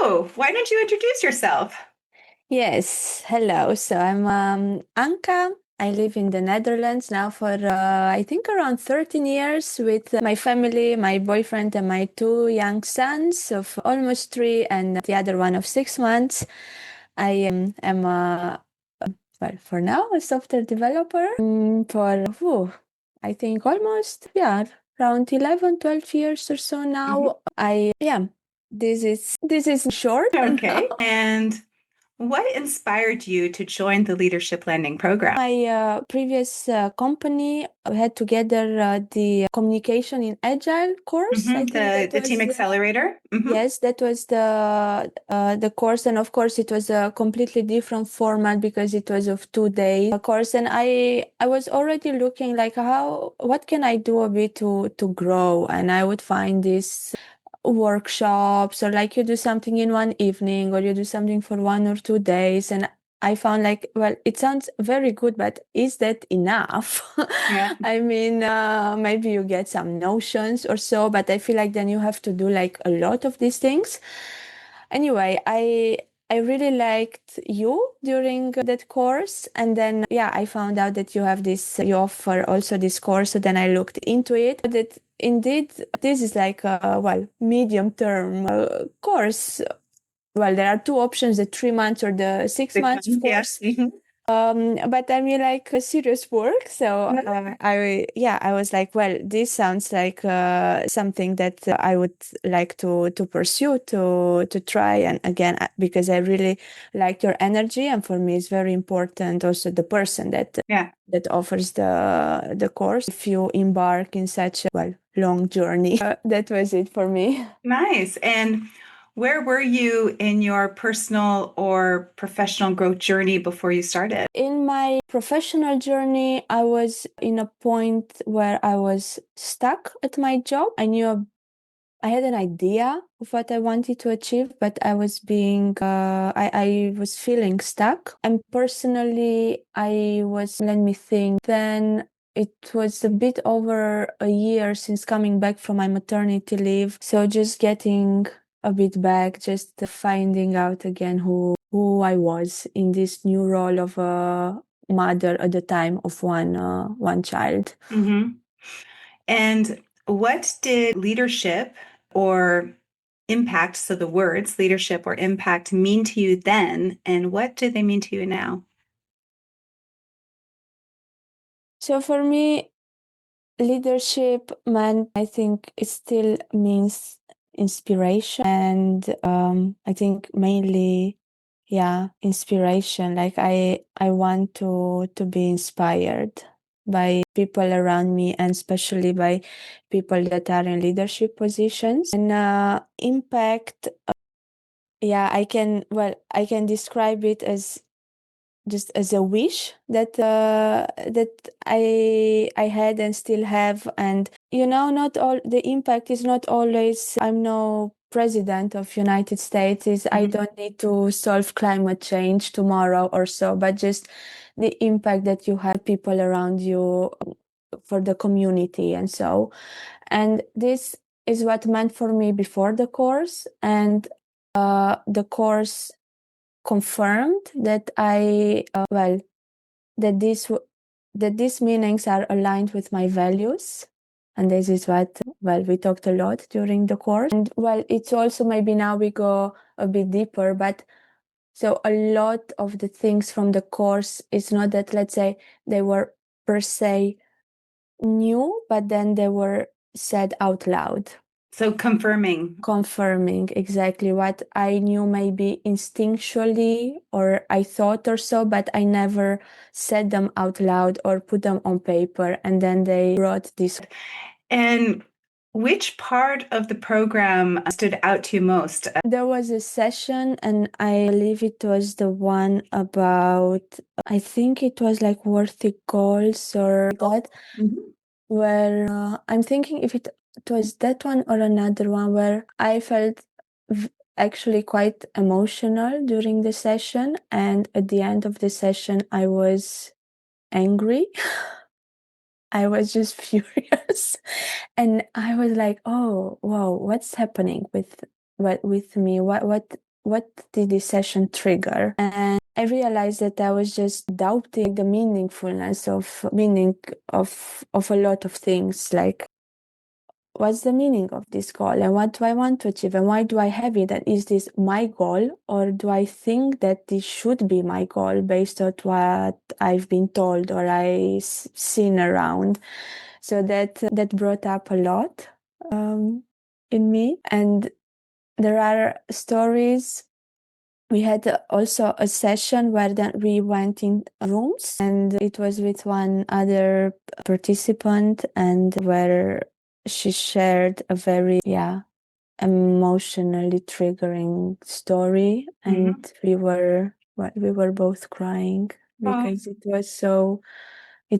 So, why don't you introduce yourself? Yes, hello. So I'm Anka. I live in the Netherlands now for I think around 13 years with my family, my boyfriend, and my two young sons of almost 3 and the other one of 6 months. I am well, for now, a software developer I think almost, yeah, around 11, 12 years or so Mhm. now. This is short. Okay. And what inspired you to join the Leadership Landing program? My previous company had together the communication in agile course. I think The Team Accelerator. yes, that was the course, and of course it was a completely different format because it was of 2 days course, and I was already looking like what can I do a bit to grow, and I would find these workshops or like you do something in one evening or you do something for 1 or 2 days, and I found like, well, it sounds very good, but is that enough? Yeah. I mean, maybe you get some notions or so, but I feel like then you have to do like a lot of these things. Anyway, I really liked you during that course, and then yeah, I found out that you offer also this course. So then I looked into it. That indeed this is like a medium term course. Well, there are two options: the 3 months or the 6 months, of Yeah. course. But I mean, like serious work. So I was like, well, this sounds like something that I would like to pursue, to try. And again, because I really like your energy, and for me, it's very important also the person Yeah. that offers the course. If you embark in such a long journey, that was it for me. Nice. And where were you in your personal or professional growth journey before you started? In my professional journey, I was in a point where I was stuck at my job. I had an idea of what I wanted to achieve, but I was feeling stuck. And personally, let me think, then it was a bit over a year since coming back from my maternity leave. So just getting a bit back, just finding out again who I was in this new role of a mother at the time of one child. hmm And what did leadership or impact, so the words leadership or impact, mean to you then, and what do they mean to you now? So for me, leadership meant, I think it still means inspiration, and I think mainly, yeah, inspiration. Like I want to be inspired by people around me, and especially by people that are in leadership positions. And impact, yeah, I can describe it as just as a wish that I had and still have. And not all the impact is not always, I'm no president of United States, is I don't need to solve climate change tomorrow or so, but just the impact that you have people around you for the community. And so, and this is what meant for me before the course. And the course confirmed that that these meanings are aligned with my values, and this is what we talked a lot during the course. And it's also, maybe now we go a bit deeper, but so a lot of the things from the course, it's not that, let's say, they were per se new, but then they were said out loud. So Confirming exactly what I knew, maybe instinctually or I thought or so, but I never said them out loud or put them on paper. And then they brought this. And which part of the program stood out to you most? There was a session, and I believe it was the one about, I think it was like worthy goals or that, where I'm thinking if it was that one or another one, where I felt actually quite emotional during the session. And at the end of the session, I was angry. I was just furious. And I was like, oh, wow, what's happening with me? What what did this session trigger? And I realized that I was just doubting the meaningfulness of a lot of things, like what's the meaning of this goal and what do I want to achieve and why do I have it? And is this my goal, or do I think that this should be my goal based on what I've been told or seen around? So that brought up a lot in me. And there are stories. We had also a session where then we went in rooms, and it was with one other participant, and where she shared a very emotionally triggering story, and we were both crying because it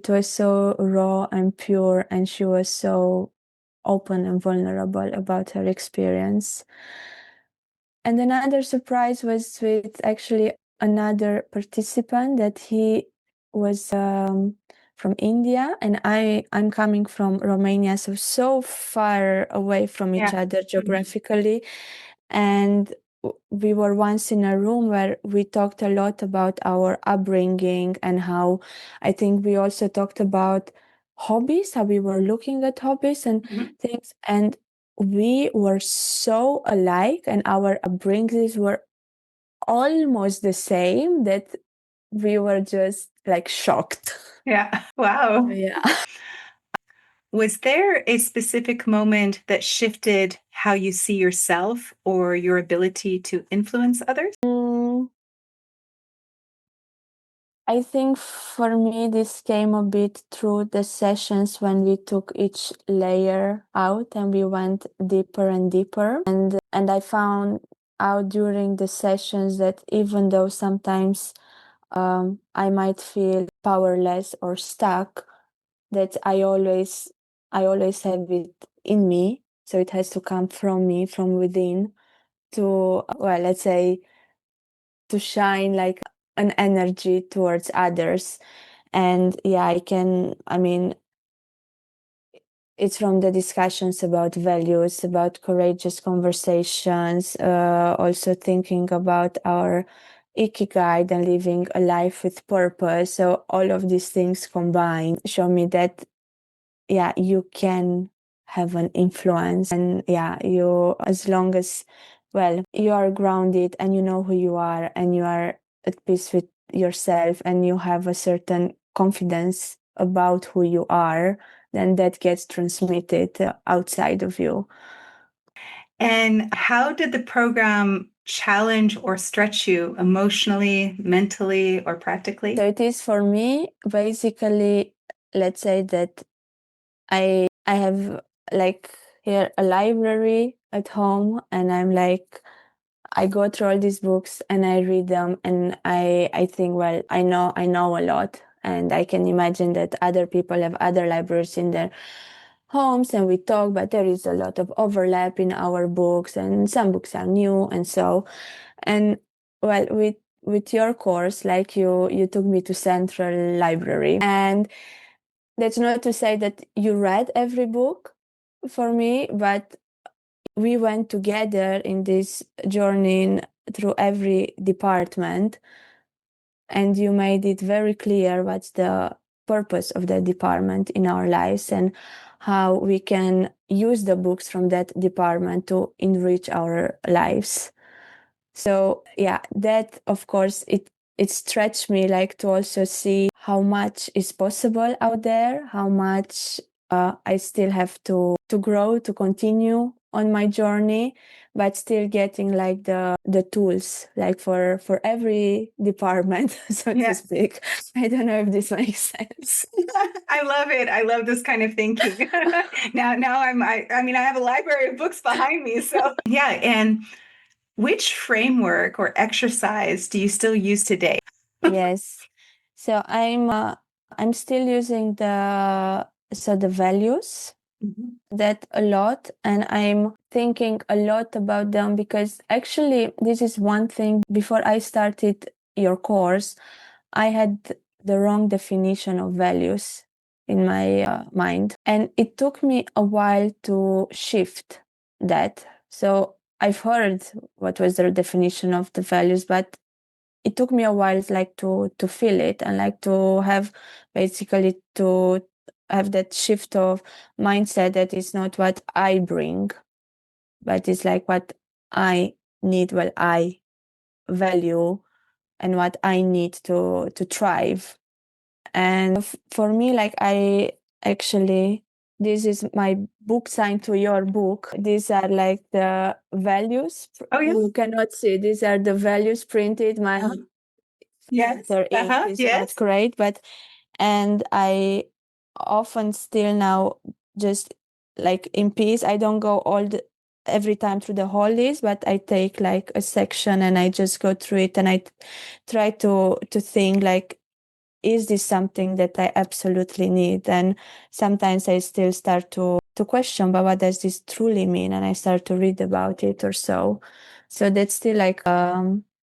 was so raw and pure, and she was so open and vulnerable about her experience. And another surprise was with actually another participant, that he was from India, and I'm coming from Romania, so far away from each other geographically. And we were once in a room where we talked a lot about our upbringing, and how I think we also talked about hobbies, how we were looking at hobbies and things. And we were so alike, and our upbringings were almost the same, that we were just like shocked. Yeah. Wow. Yeah. Was there a specific moment that shifted how you see yourself or your ability to influence others? I think for me, this came a bit through the sessions when we took each layer out and we went deeper and deeper. And I found out during the sessions that even though sometimes I might feel powerless or stuck, that I always have it in me. So it has to come from me, from within, to, well, let's say, to shine like an energy towards others. And yeah, I mean, it's from the discussions about values, about courageous conversations, also thinking about our ikigai and living a life with purpose. So all of these things combined show me that, yeah, you can have an influence. And yeah, you, as long as, well, you are grounded and you know who you are and you are at peace with yourself and you have a certain confidence about who you are, then that gets transmitted outside of you. And how did the program challenge or stretch you emotionally, mentally, or practically? So it is for me, basically, let's say that I have like here a library at home, and I'm like, I go through all these books and I read them, and I think, well, I know a lot, and I can imagine that other people have other libraries in their homes, and we talk, but there is a lot of overlap in our books, and some books are new, and so, and well, with your course, like you took me to Central Library, and that's not to say that you read every book for me, but we went together in this journey through every department, and you made it very clear what's the purpose of the department in our lives and how we can use the books from that department to enrich our lives. So yeah, that of course it stretched me, like, to also see how much is possible out there, how much I still have to grow, to continue on my journey, but still getting like the tools, like for every department, so to speak. I don't know if this makes sense. I love it. I love this kind of thinking. now I mean, I have a library of books behind me. So yeah. And which framework or exercise do you still use today? Yes. So I'm still using the values that a lot, and I'm thinking a lot about them, because actually this is one thing. Before I started your course, I had the wrong definition of values in my mind, and it took me a while to shift that. So I've heard what was the definition of the values, but it took me a while like to feel it and like to have basically to have that shift of mindset that it's not what I bring, but it's like what I need, what I value, and what I need to thrive. And for me, like I actually, this is my book signed to your book. These are like the values. Oh, yeah. You cannot see. These are the values printed. My Yes. their ink is not Yes. great, but and I often still now just like in peace. I don't go every time through the whole list, but I take like a section and I just go through it and I try to think like, is this something that I absolutely need? And sometimes I still start to question, but what does this truly mean? And I start to read about it or so. So that's still like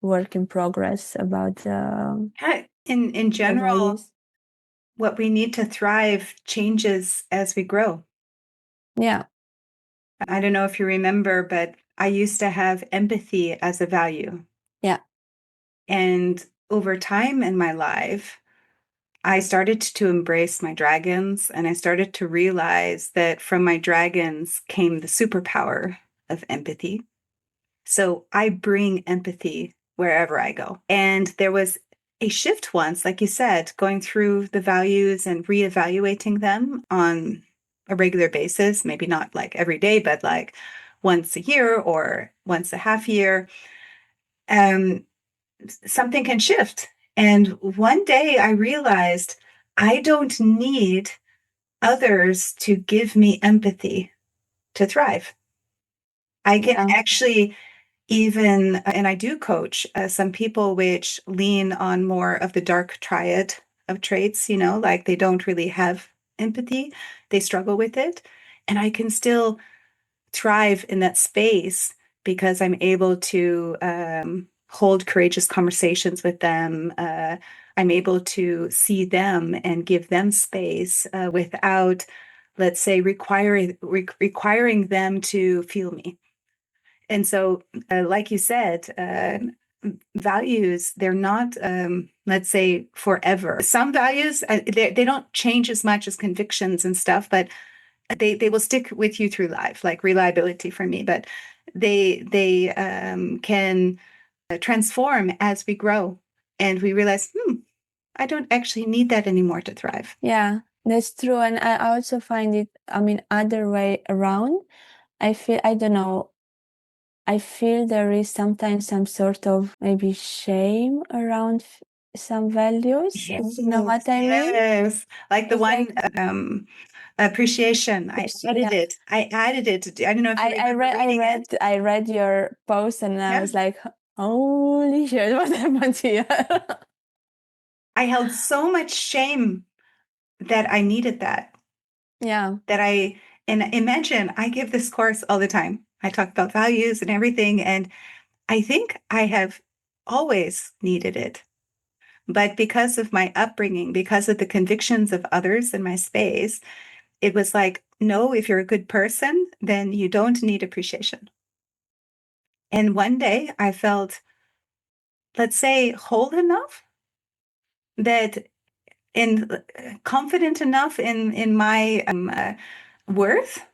work in progress about In the general, values. what we need to thrive changes as we grow. Yeah. I don't know if you remember, but I used to have empathy as a value. Yeah. And over time in my life, I started to embrace my dragons and I started to realize that from my dragons came the superpower of empathy. So I bring empathy wherever I go. And there was a shift once, like you said, going through the values and reevaluating them on a regular basis, maybe not like every day, but like once a year or once a half year. Um, Something can shift. And one day I realized I don't need others to give me empathy to thrive. I can Yeah. actually even, and I do coach some people which lean on more of the dark triad of traits, like they don't really have empathy, they struggle with it. And I can still thrive in that space because I'm able to hold courageous conversations with them. I'm able to see them and give them space without, let's say, requiring them to feel me. And so, like you said, values, they're not, let's say, forever. Some values, they don't change as much as convictions and stuff, but they will stick with you through life, like reliability for me. But they can transform as we grow, and we realize, I don't actually need that anymore to thrive. Yeah, that's true. And I also find it, I mean, other way around. I feel, I don't know, I feel there is sometimes some sort of maybe shame around some values. Yes, You know what I mean? yes. Like the It's one like, appreciation. I added yeah. it. I added it. I don't know if you remember reading it. I read your post and I Yeah. was like, holy shit, what happened here? I held so much shame that I needed that, Yeah, that I, and imagine I give this course all the time. I talk about values and everything, and I think I have always needed it. But because of my upbringing, because of the convictions of others in my space, it was like, no, if you're a good person, then you don't need appreciation. And one day I felt, let's say, whole enough that in confident enough in my worth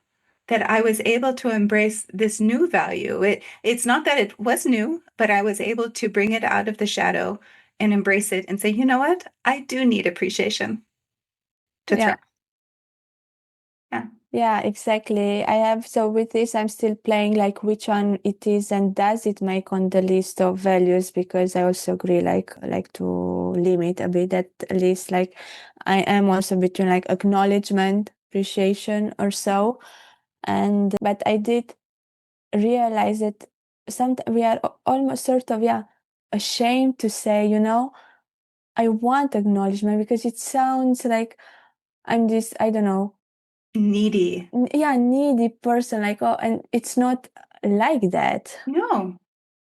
that I was able to embrace this new value. It's not that it was new, but I was able to bring it out of the shadow and embrace it and say, you know what? I do need appreciation to thrive. yeah. Yeah. Yeah, exactly. I have, so with this, I'm still playing like which one it is and does it make on the list of values, because I also agree like to limit a bit that list. Like I am also between like acknowledgement, appreciation or so. And but I did realize that sometimes we are almost sort of, yeah, ashamed to say, I want acknowledgement because it sounds like I'm this, I don't know, Needy. yeah, needy person, like, oh, and it's not like that. No.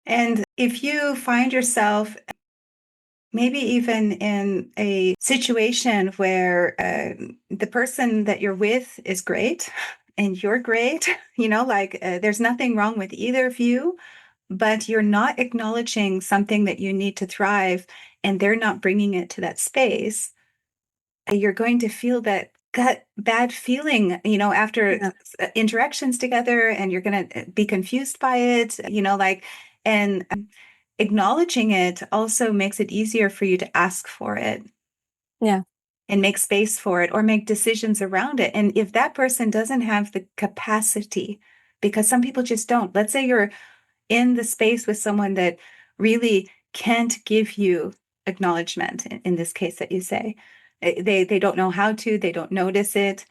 And if you find yourself maybe even in a situation where the person that you're with is great and you're great. Like there's nothing wrong with either of you, but you're not acknowledging something that you need to thrive, and they're not bringing it to that space. You're going to feel that gut bad feeling, after Yeah. interactions together, and you're going to be confused by it, like, and acknowledging it also makes it easier for you to ask for it Yeah. and make space for it or make decisions around it. And if that person doesn't have the capacity, because some people just don't, let's say you're in the space with someone that really can't give you acknowledgement in this case that you say they don't know how to, they don't notice it,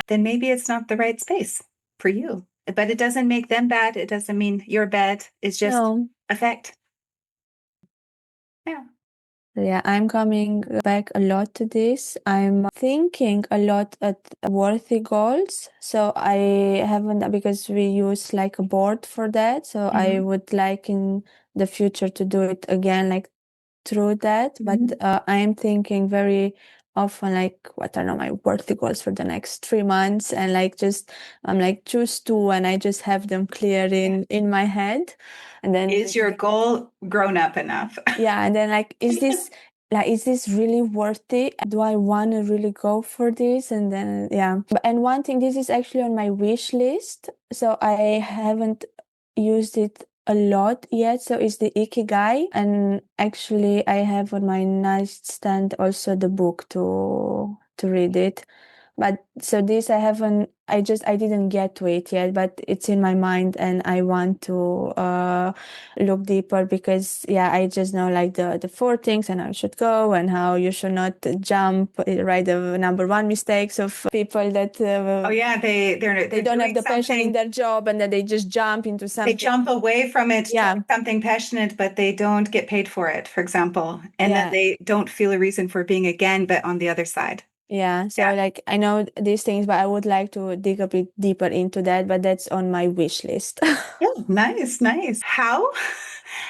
then maybe it's not the right space for you. But it doesn't make them bad, it doesn't mean you're bad, it's just No. a fact. Yeah. Yeah, I'm coming back a lot to this. I'm thinking a lot at worthy goals. So I haven't, because we use like a board for that. So I Mhm. would like in the future to do it again, like through that. But Mhm. I am thinking very often, like, what are my worthy goals for the next 3 months? And like, just, I'm like, choose two, and I just have them clear Yeah. in my head. And then Is your goal grown up enough? yeah, and then like, is this really worthy? Do I want to really go for this? And then yeah, and one thing, this is actually on my wish list, so I haven't used it a lot yet. So it's the Ikigai, and actually I have on my nightstand also the book to read it. But so this I didn't get to it yet, but it's in my mind, and I want to look deeper, because yeah, I just know like the four things and how you should go, and how you should not jump, right? The number one mistakes of people that Oh yeah, they they're don't have doing the passion in something. their job, and then they just jump into They something. jump away from it Yeah, toward something passionate, but they don't get paid for it, for example. And then yeah. they don't feel a reason for being again, but on the other side. Yeah, so Yeah. like I know these things, but I would like to dig a bit deeper into that, but that's on my wish list. Yeah, nice, nice. How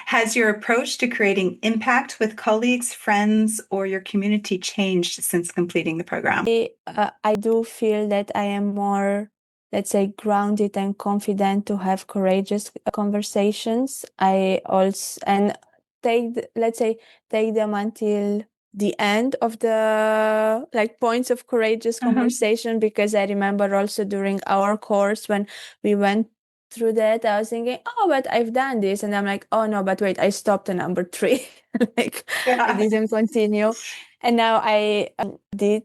has your approach to creating impact with colleagues, friends, or your community changed since completing the program? I do feel that I am more, let's say, grounded and confident to have courageous conversations. I also, and let's say, take them until the end of the like points of courageous Uh-huh. conversation, because I remember also during our course when we went through that, I was thinking, oh, but I've done this. And I'm like, oh no, but wait, I stopped at number three. Like I Yeah. didn't continue. And now I did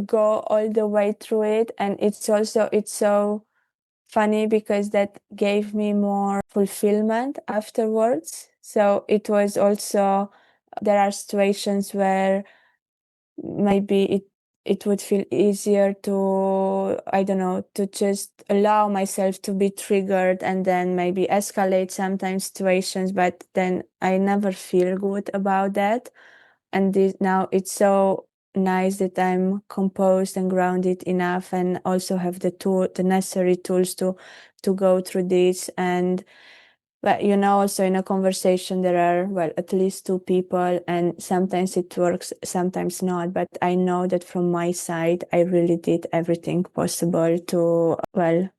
go all the way through it, and it's so funny because that gave me more fulfillment afterwards. So it was also, there are situations where maybe it would feel easier to, I don't know, to just allow myself to be triggered and then maybe escalate sometimes situations, but then I never feel good about that. And now it's so nice that I'm composed and grounded enough, and also have the necessary tools to go through this. And but also in a conversation there are, well, at least two people, and sometimes it works, sometimes not. But I know that from my side, I really did everything possible to, well,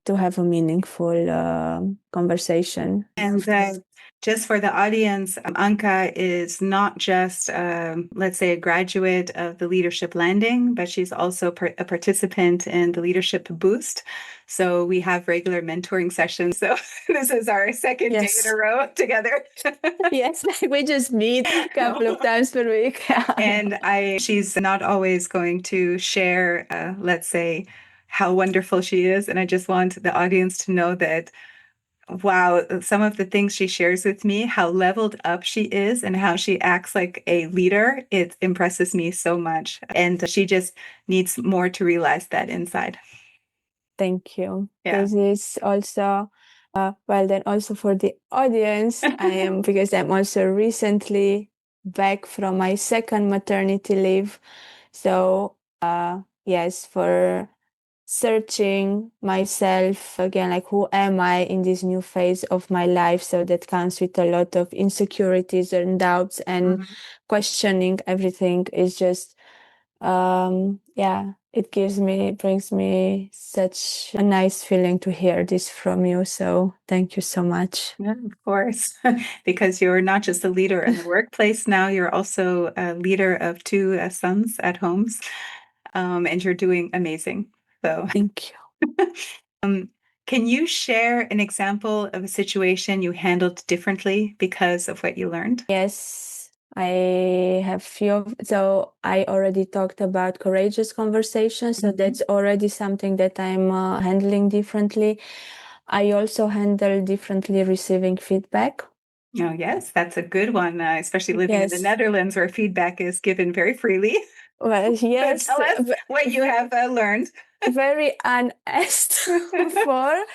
to have a meaningful conversation. And just for the audience, Anka is not just, let's say, a graduate of the Leadership Landing, but she's also a participant in the Leadership Boost. So we have regular mentoring sessions. So this is our second day in a Yes. row together. Yes, we just meet a couple of times per week. And she's not always going to share, let's say, how wonderful she is. And I just want the audience to know that, wow, some of the things she shares with me, how leveled up she is and how she acts like a leader, it impresses me so much. And she just needs more to realize that inside. Thank you. Yeah. This is also, well, then also for the audience, because I'm also recently back from my second maternity leave. So, yes, for searching myself again, like who am I in this new phase of my life? So that comes with a lot of insecurities and doubts, and Mhm. questioning everything is just, yeah, it brings me such a nice feeling to hear this from you. So thank you so much. Yeah, of course, because you're not just a leader in the workplace now, you're also a leader of two sons at homes, and you're doing amazing. So, Thank you. um, can you share an example of a situation you handled differently because of what you learned? Yes, I have few. So I already talked about courageous conversations. So Mhm. that's already something that I'm handling differently. I also handle differently receiving feedback. Oh, yes, that's a good one, especially living in the Yes. Netherlands where feedback is given very freely. Well, So yes, tell us what you have learned. very unasked for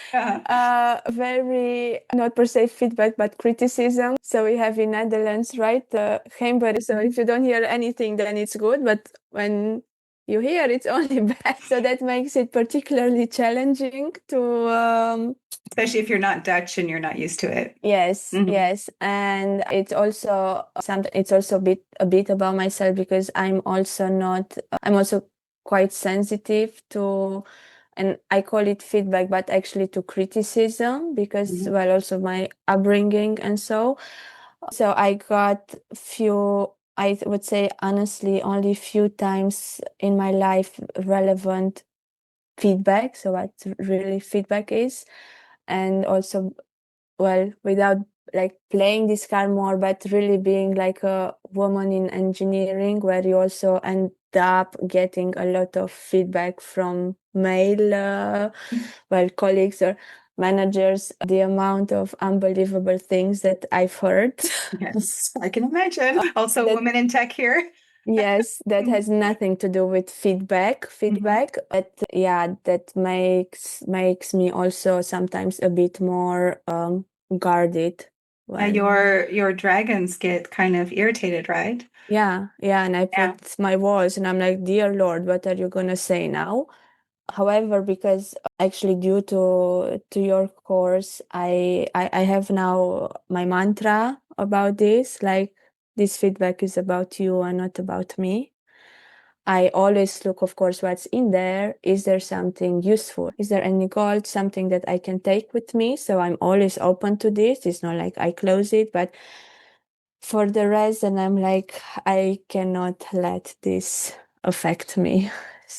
Uh, very not per se feedback but criticism. So we have in Netherlands, right, the Hember. So if you don't hear anything then it's good, but when you hear it's only bad. So that makes it particularly challenging to Especially if you're not Dutch and you're not used to it. yes, Mhm. yes. And it's also something, it's also a bit about myself because I'm also not, I'm also quite sensitive to, and I call it feedback, but actually to criticism because, Mhm. well, also my upbringing and so. So I got few, I would say honestly, only few times in my life relevant feedback. So what really feedback is. And also, well, without like playing this card more, but really being like a woman in engineering, where you also end up getting a lot of feedback from male, well, colleagues or managers. The amount of unbelievable things that I've heard. Yes, I can imagine. Also, a that woman in tech here. Yes, that Mhm. has nothing to do with feedback, Mhm. but yeah, that makes me also sometimes a bit more guarded. Well, Your dragons get kind of irritated, right? yeah, and I Yeah. put my walls and I'm like, dear Lord, what are you gonna say now? However, because actually due to your course, I have now my mantra about this, like this feedback is about you and not about me. I always look, of course, what's in there. Is there something useful? Is there any gold, something that I can take with me? So I'm always open to this. It's not like I close it, but for the rest, and I'm like, I cannot let this affect me.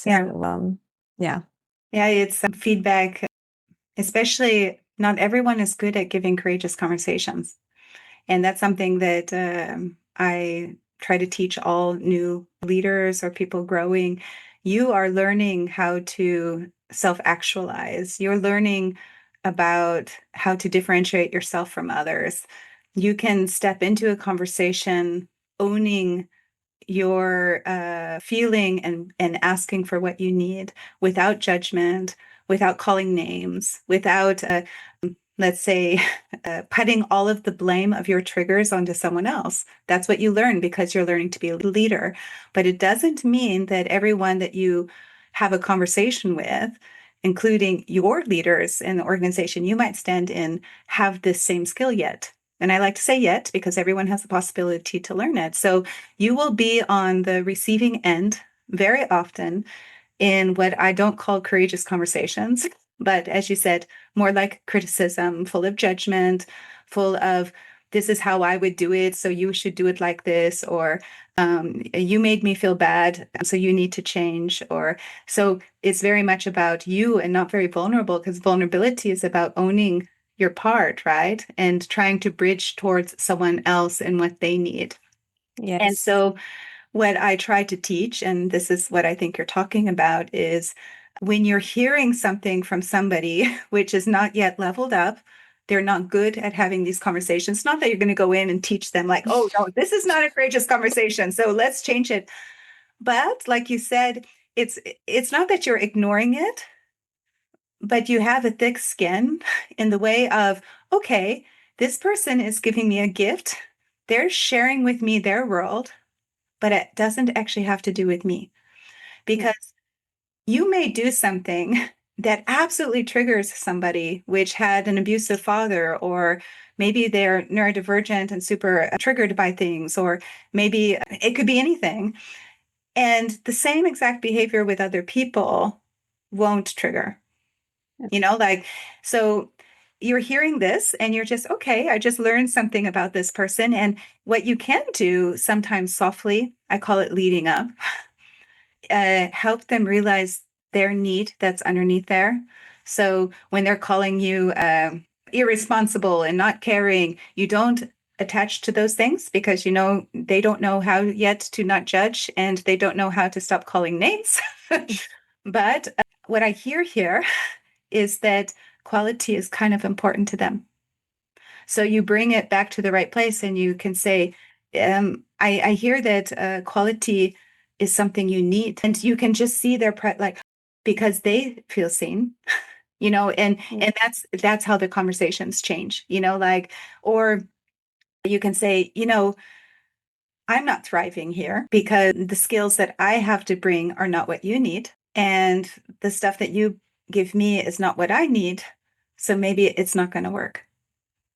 Yeah. So, yeah. Yeah, it's feedback, especially not everyone is good at giving courageous conversations. And that's something that I try to teach all new leaders or people growing. You are learning how to self actualize, you're learning about how to differentiate yourself from others. You can step into a conversation owning your feeling and asking for what you need without judgment, without calling names, without let's say, putting all of the blame of your triggers onto someone else. That's what you learn because you're learning to be a leader. But it doesn't mean that everyone that you have a conversation with, including your leaders in the organization you might stand in, have this same skill yet. And I like to say yet because everyone has the possibility to learn it. So you will be on the receiving end very often in what I don't call courageous conversations, but as you said, more like criticism, full of judgment, full of this is how I would do it, so you should do it like this, or you made me feel bad, so you need to change. Or so it's very much about you and not very vulnerable because vulnerability is about owning your part, right? And trying to bridge towards someone else and what they need. And Yes. so what I try to teach, and this is what I think you're talking about, is when you're hearing something from somebody which is not yet leveled up, they're not good at having these conversations. Not that you're going to go in and teach them, like, oh, no, this is not a courageous conversation. So let's change it. But like you said, it's it's not that you're ignoring it, but you have a thick skin in the way of, okay, this person is giving me a gift. They're sharing with me their world, but it doesn't actually have to do with me Yeah. because you may do something that absolutely triggers somebody which had an abusive father, or maybe they're neurodivergent and super triggered by things, or maybe it could be anything. And the same exact behavior with other people won't trigger. Like, so you're hearing this and you're just, okay, I just learned something about this person. And what you can do sometimes softly, I call it leading up, help them realize their need that's underneath there. So when they're calling you irresponsible and not caring, you don't attach to those things because they don't know how yet to not judge and they don't know how to stop calling names. But what I hear here is that quality is kind of important to them. So you bring it back to the right place and you can say, I hear that quality is something you need. And you can just see like, because they feel seen, and that's how the conversations change, like, or you can say, I'm not thriving here because the skills that I have to bring are not what you need. And the stuff that you give me is not what I need. So maybe it's not going to work.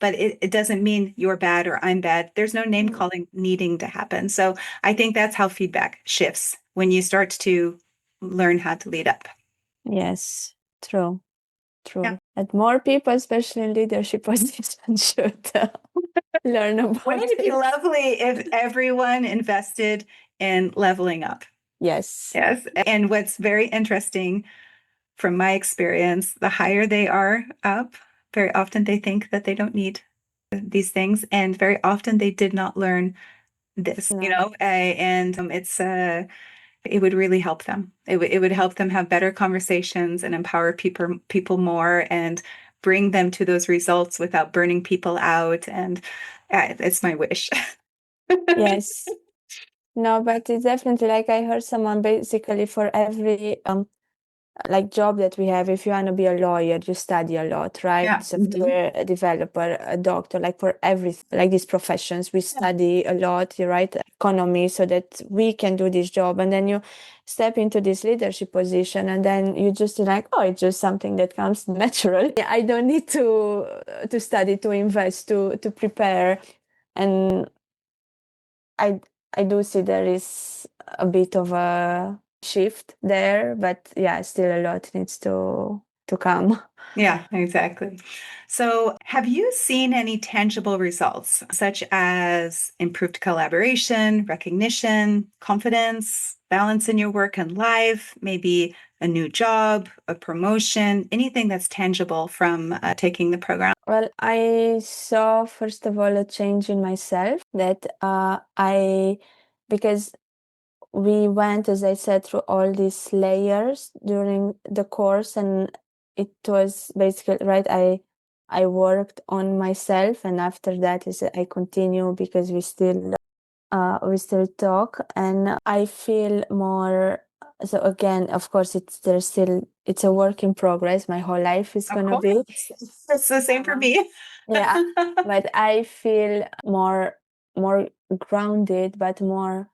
But it doesn't mean you're bad or I'm bad. There's no name calling needing to happen. So I think that's how feedback shifts when you start to learn how to lead up. Yes, true. Yeah. And more people, especially in leadership positions, should learn about Wouldn't it be it. lovely if everyone invested in leveling up? Yes. Yes. And what's very interesting from my experience, the higher they are up, very often they think that they don't need these things. And very often they did not learn this, No. and it would really help them. It would help them have better conversations and empower people more and bring them to those results without burning people out. And it's my wish. Yes. No, but it's definitely like I heard someone basically for every like job that we have, if you want to be a lawyer, you study a lot, right? Yeah. Software developer, a doctor, like for everything, like these professions, we study a lot, right? Economy, so that we can do this job. And then you step into this leadership position and then you just like, oh, it's just something that comes natural. I don't need to study, to invest, to prepare. And I I do see there is a bit of a shift there, but yeah, still a lot needs to come. Yeah, exactly. So, have you seen any tangible results, such as improved collaboration, recognition, confidence, balance in your work and life, maybe a new job, a promotion, anything that's tangible from taking the program? Well, I saw first of all a change in myself that because we went, as I said, through all these layers during the course, and it was basically right. I worked on myself, and after that is I continue because we still talk, and I feel more. So again, of course, it's a work in progress. My whole life is Of gonna be. course. It's the same for me. Yeah, but I feel more grounded, but more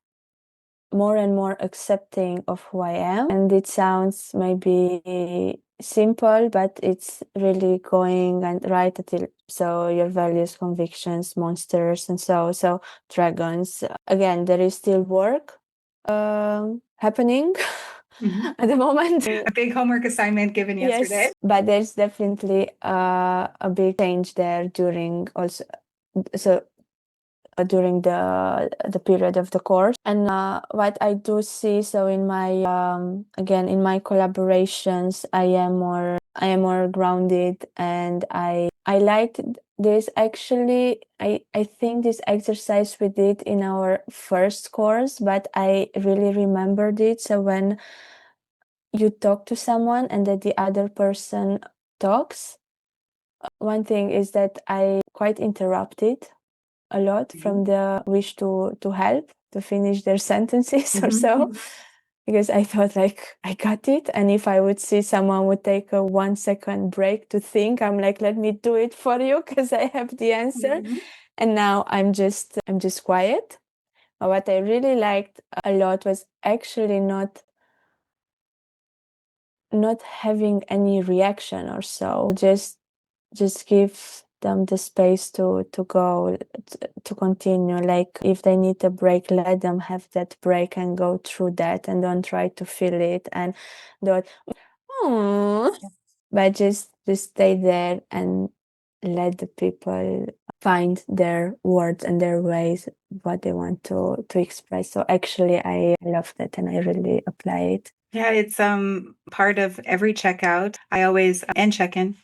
and more accepting of who I am. And it sounds maybe simple, but it's really going and right until so your values, convictions, monsters, and so dragons. Again, there is still work happening Mhm. at the moment. A big homework assignment given yesterday. Yes, but there's definitely a big change there during also so during the period of the course. And what I do see, so in my again in my collaborations, I am more grounded, and I liked this actually. I think this exercise we did in our first course, but I really remembered it. So when you talk to someone and that the other person talks, one thing is that I quite interrupted a lot from the wish to help to finish their sentences or so, because I thought like I got it, and if I would see someone would take a 1 second break to think, I'm like, let me do it for you because I have the answer. And now I'm just quiet. But what I really liked a lot was actually not having any reaction or so, just give them the space to go, to continue. Like if they need a break, let them have that break and go through that, and don't try to feel it and don't, but just stay there and let the people find their words and their ways what they want to express. So actually I love that and I really apply it. Yeah, it's part of every checkout. I always end check-in.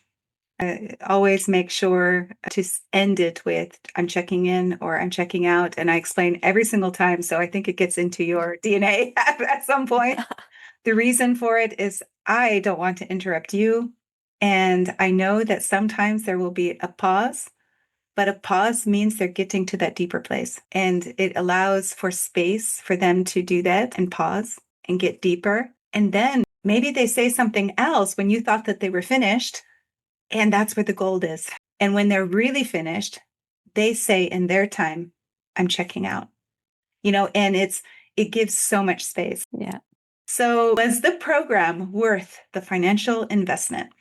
I always make sure to end it with I'm checking in or I'm checking out, and I explain every single time. So I think it gets into your DNA at some point. The reason for it is I don't want to interrupt you, and I know that sometimes there will be a pause, but a pause means they're getting to that deeper place, and it allows for space for them to do that and pause and get deeper. And then maybe they say something else when you thought that they were finished, and that's where the gold is. And when they're really finished, they say in their time, I'm checking out, and it gives so much space. Yeah. So was the program worth the financial investment?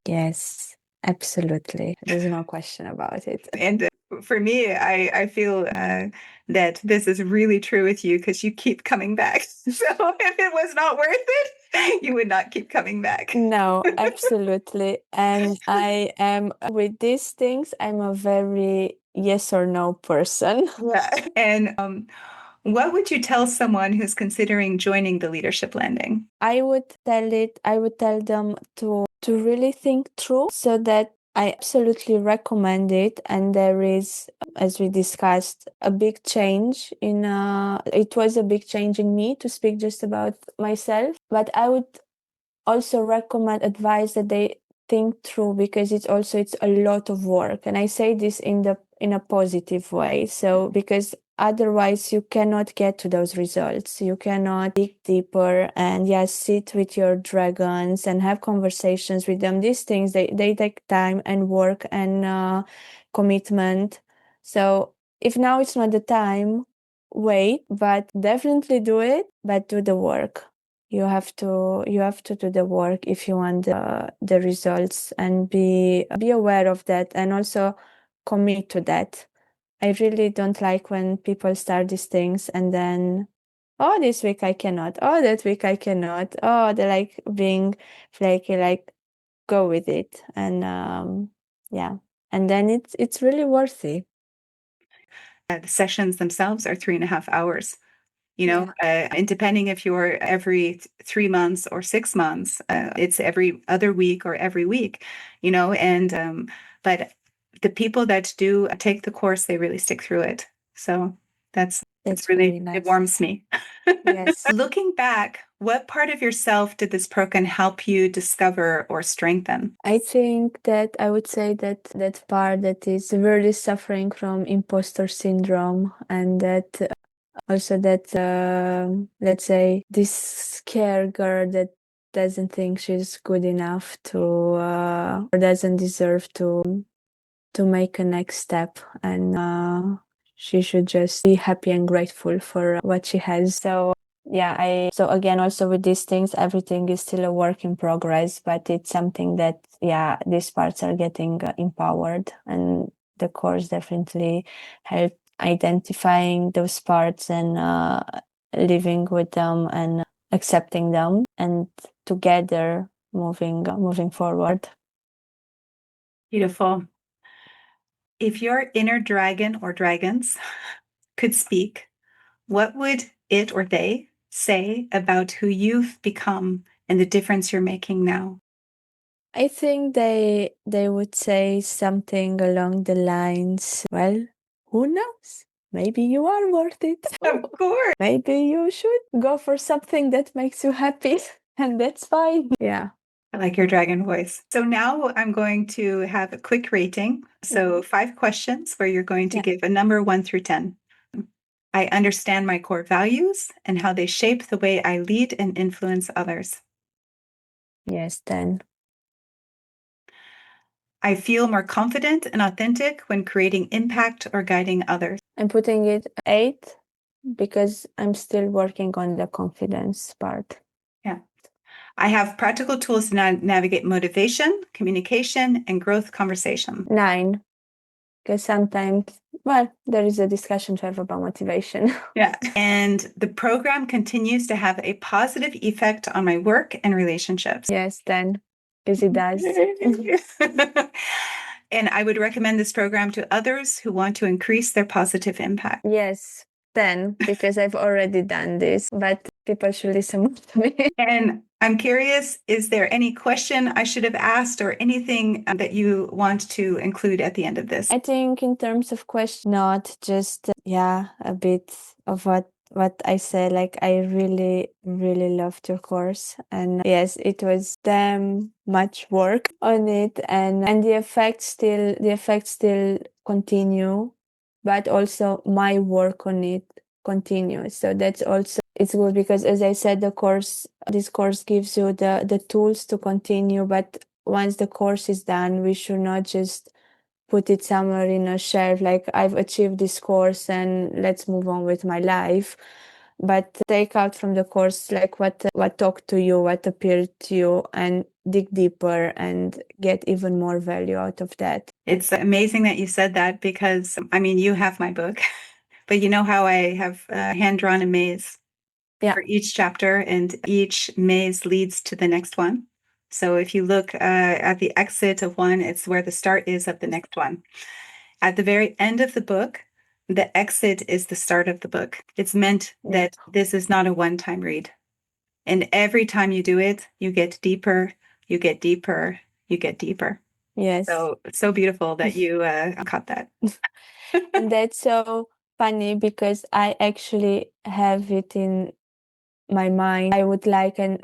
Yes, absolutely. There's no question about it. And for me, I feel that this is really true with you because you keep coming back. So if it was not worth it, you would not keep coming back. No, absolutely. And I am with these things, I'm a very yes or no person. Yeah. And what would you tell someone who's considering joining the Leadership Landing? I would tell them to really think through, so that I absolutely recommend it. And there is, as we discussed, a big change in it was a big change in me, to speak just about myself. But I would also recommend, advise that they think through, because it's a lot of work. And I say this in a positive way. So because otherwise you cannot get to those results. You cannot dig deeper and sit with your dragons and have conversations with them. These things, they take time and work and commitment. So if now it's not the time, wait, but definitely do it, but do the work. You have to do the work if you want the results, and be aware of that, and also commit to that. I really don't like when people start these things and then, oh, this week I cannot, oh, that week I cannot, oh, they're like being flaky. Like, go with it, and and then it's really worthy. The sessions themselves are 3.5 hours. And depending if you're every 3 months or 6 months, it's every other week or every week, but the people that do take the course, they really stick through it. So that's really nice. It warms me. Yes. Looking back, what part of yourself did this program help you discover or strengthen? I think that I would say that part that is really suffering from imposter syndrome, and that also that let's say this scare girl that doesn't think she's good enough to or doesn't deserve to make a next step, and she should just be happy and grateful for what she has. So so again, also with these things, everything is still a work in progress, but it's something that these parts are getting empowered, and the course definitely helped identifying those parts and living with them and accepting them, and together moving forward. Beautiful. If your inner dragon or dragons could speak, what would it or they say about who you've become and the difference you're making now? I think they would say something along the lines, well, who knows? Maybe you are worth it. Of course. Maybe you should go for something that makes you happy, and that's fine. Yeah. I like your dragon voice. So now I'm going to have a quick rating. So 5 questions where you're going to give a number 1 through 10. I understand my core values and how they shape the way I lead and influence others. Yes, 10. I feel more confident and authentic when creating impact or guiding others. I'm putting it 8 because I'm still working on the confidence part. Yeah. I have practical tools to navigate motivation, communication, and growth conversation. 9, because sometimes, well, there is a discussion to have about motivation. Yeah. And the program continues to have a positive effect on my work and relationships. Yes, 10, because it does. And I would recommend this program to others who want to increase their positive impact. Yes, 10, because I've already done this, but people should listen more to me. And I'm curious, is there any question I should have asked or anything that you want to include at the end of this? I think in terms of question, not just, yeah, a bit of what I said, like I really, really loved your course. And yes, it was damn much work on it, and the effects still continue, but also my work on it continues. So that's also it's good because, as I said, this course gives you the tools to continue, but once the course is done, we should not just put it somewhere in a shelf like I've achieved this course and let's move on with my life, but take out from the course like what talked to you, what appealed to you, and dig deeper and get even more value out of that. It's amazing that you said that because, I mean, you have my book, but you know how I have hand-drawn a maze for each chapter, and each maze leads to the next one. So if you look at the exit of one, it's where the start is of the next one. At the very end of the book, the exit is the start of the book. It's meant that this is not a one-time read. And every time you do it, you get deeper, you get deeper, you get deeper. Yes. So it's so beautiful that you caught that. And that's so funny because I actually have it in my mind. I would like, and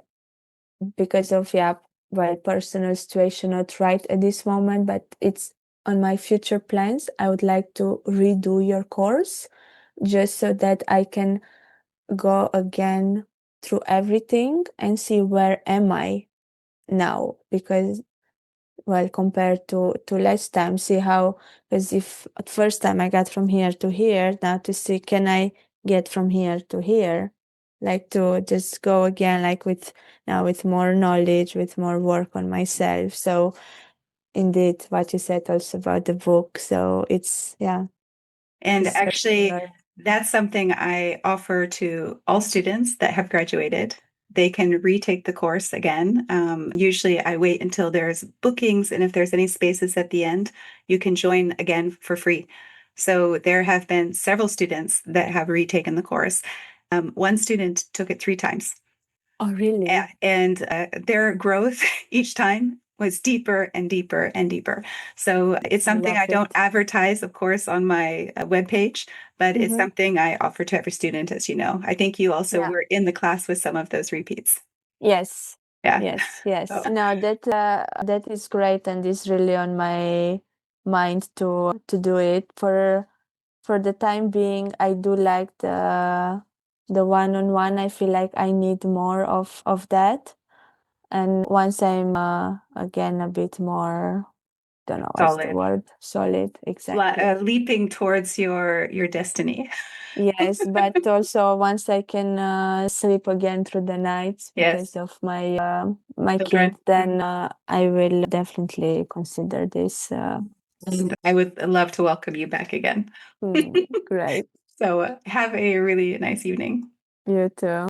because of personal situation, not right at this moment, but it's on my future plans. I would like to redo your course just so that I can go again through everything and see where am I now, because compared to last time, see how, because if at first time I got from here to here, now to see can I get from here to here, like to just go again, like with more knowledge, with more work on myself. So indeed what you said also about the book, so it's And it's very actually, similar. that's something I offer to all students that have graduated. They can retake the course again. Usually, I wait until there's bookings, and if there's any spaces at the end, you can join again for free. So there have been several students that have retaken the course. One student took it 3 times. Oh, really? And their growth each time was deeper and deeper and deeper. So it's something I don't advertise, of course, on my webpage, but it's something I offer to every student, as you know. I think you also were in the class with some of those repeats. Yes. Yeah. Yes. So, No, that is great, and is really on my mind to do it. For the time being, I do like the one-on-one. I feel like I need more of that. And once I'm again a bit more, don't know what's the solid. word, solid, exactly. Leaping towards your destiny. Yes, but also once I can sleep again through the nights Yes. because of my Children. kid, then I will definitely consider this. And I would love to welcome you back again. Great. So have a really nice evening. You too.